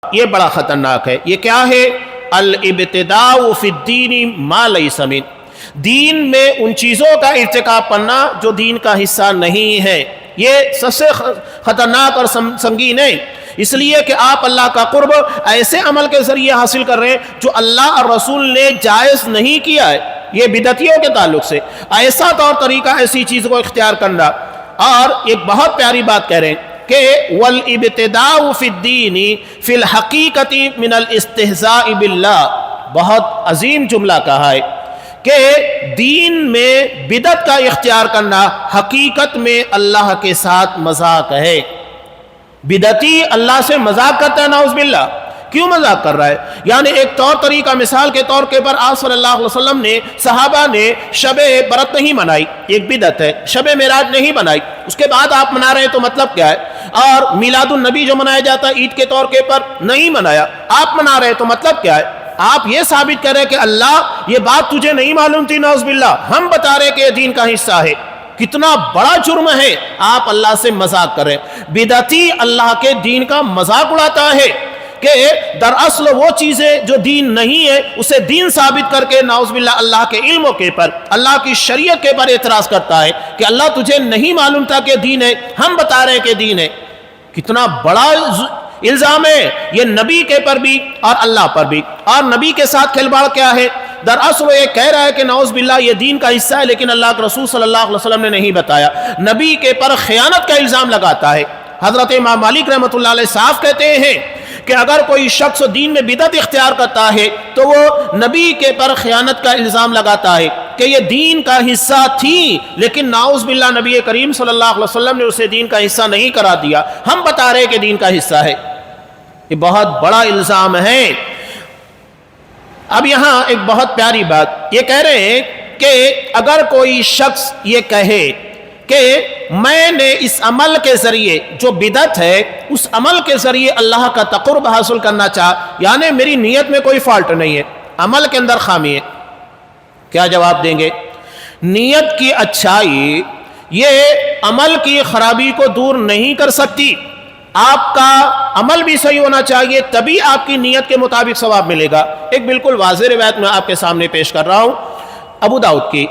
یہ بڑا خطرناک ہے۔ یہ کیا ہے؟ الابتداء فی الدین ما لیس من، دین میں ان چیزوں کا ارتکاب کرنا جو دین کا حصہ نہیں ہے، یہ سب سے خطرناک اور سنگین ہے، اس لیے کہ آپ اللہ کا قرب ایسے عمل کے ذریعے حاصل کر رہے ہیں جو اللہ اور رسول نے جائز نہیں کیا ہے۔ یہ بدعتیوں کے تعلق سے ایسا طور طریقہ، ایسی چیز کو اختیار کرنا۔ اور ایک بہت پیاری بات کہہ رہے ہیں کہ والابتداء فی الدین فی الحقیقت من الاستہزاء باللہ، بہت عظیم جملہ کہا ہے کہ دین میں بدعت کا اختیار کرنا حقیقت میں اللہ کے ساتھ مذاق ہے۔ بدعتی اللہ سے مذاق کرتا ہے، نعوذ باللہ۔ کیوں مذاق کر رہا ہے؟ یعنی ایک طور طریقہ، مثال کے طور پر آپ صلی اللہ علیہ وسلم نے، صحابہ نے شب برات نہیں منائی، ایک بدعت ہے۔ شب معراج نہیں منائی، اس کے بعد آپ منا رہے ہیں تو مطلب کیا ہے؟ اور میلاد النبی جو منایا جاتا ہے عید کے طور کے پر، نہیں منایا، آپ منا رہے ہیں تو مطلب کیا ہے؟ آپ یہ ثابت کر رہے کہ اللہ یہ بات تجھے نہیں معلوم تھی، نعوذ باللہ، ہم بتا رہے کہ یہ دین کا حصہ ہے۔ کتنا بڑا جرم ہے، آپ اللہ سے مذاق کر رہے ہیں۔ بدعتی اللہ کے دین کا مذاق اڑاتا ہے کہ دراصل وہ چیزیں جو دین نہیں ہے اسے دین ثابت کر کے نعوذ باللہ اللہ کے علموں کے پر، اللہ کی شریعت کے پر اعتراض کرتا ہے کہ اللہ تجھے نہیں معلوم تھا کہ دین ہے، ہم بتا رہے کہ دین ہے۔ کتنا بڑا الزام ہے یہ، نبی کے پر بھی اور اللہ پر بھی۔ اور نبی کے ساتھ کھلواڑ کیا ہے؟ دراصل وہ یہ کہہ رہا ہے کہ نعوذ باللہ یہ دین کا حصہ ہے، لیکن اللہ کے رسول صلی اللہ علیہ وسلم نے نہیں بتایا۔ نبی کے پر خیانت کا الزام لگاتا ہے۔ حضرت امام مالک رحمۃ اللہ علیہ صاف کہتے ہیں کہ اگر کوئی شخص دین میں بدعت اختیار کرتا ہے تو وہ نبی کے پر خیانت کا الزام لگاتا ہے کہ یہ دین کا حصہ تھی، لیکن نعوذ باللہ نبی کریم صلی اللہ علیہ وسلم نے اسے دین کا حصہ نہیں قرار دیا، ہم بتا رہے کہ دین کا حصہ ہے۔ یہ بہت بڑا الزام ہے۔ اب یہاں ایک بہت پیاری بات یہ کہہ رہے ہیں کہ اگر کوئی شخص یہ کہے کہ میں نے اس عمل کے ذریعے جو بدعت ہے اس عمل کے ذریعے اللہ کا تقرب حاصل کرنا چاہ، یعنی میری نیت میں کوئی فالٹ نہیں ہے، عمل کے اندر خامی ہے، کیا جواب دیں گے؟ نیت کی اچھائی یہ عمل کی خرابی کو دور نہیں کر سکتی۔ آپ کا عمل بھی صحیح ہونا چاہیے، تبھی آپ کی نیت کے مطابق ثواب ملے گا۔ ایک بالکل واضح روایت میں آپ کے سامنے پیش کر رہا ہوں، ابو داؤد کی۔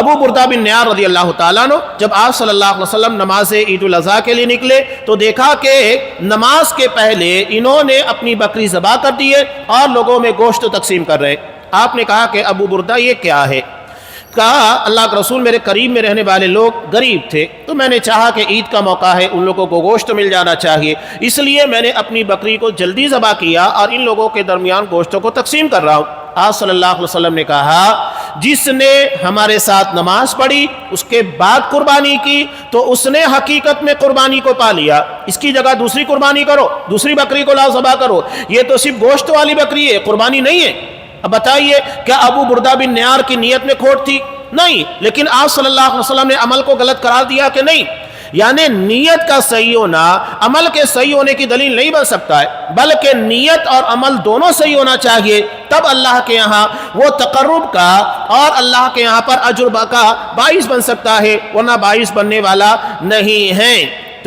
ابو بردہ بن نیار رضی اللہ تعالیٰ عنہ جب آپ صلی اللہ علیہ وسلم نماز عید الاضحیٰ کے لیے نکلے تو دیکھا کہ نماز کے پہلے انہوں نے اپنی بکری ذبح کر دی ہے اور لوگوں میں گوشت تقسیم کر رہے۔ آپ نے کہا کہ ابو بردہ یہ کیا ہے؟ کہا اللہ کے رسول میرے قریب میں رہنے والے لوگ غریب تھے تو میں نے چاہا کہ عید کا موقع ہے، ان لوگوں کو گوشت مل جانا چاہیے، اس لیے میں نے اپنی بکری کو جلدی ذبح کیا اور ان لوگوں کے درمیان گوشتوں کو تقسیم کر رہا ہوں۔ آپ صلی اللہ علیہ وسلم نے کہا جس نے ہمارے ساتھ نماز پڑھی اس کے بعد قربانی کی تو اس نے حقیقت میں قربانی کو پا لیا، اس کی جگہ دوسری قربانی کرو، دوسری بکری کو لاؤ ذبح کرو، یہ تو صرف گوشت والی بکری ہے، قربانی نہیں ہے۔ اب بتائیے کیا ابو بردہ بن نیار کی نیت میں کھوٹ تھی؟ نہیں، لیکن آپ صلی اللہ علیہ وسلم نے عمل کو غلط قرار دیا کہ نہیں؟ یعنی نیت کا صحیح ہونا عمل کے صحیح ہونے کی دلیل نہیں بن سکتا ہے، بلکہ نیت اور عمل دونوں صحیح ہونا چاہیے، تب اللہ کے یہاں وہ تقرب کا اور اللہ کے یہاں پر اجر کا باعث بن سکتا ہے، ورنہ باعث بننے والا نہیں ہے۔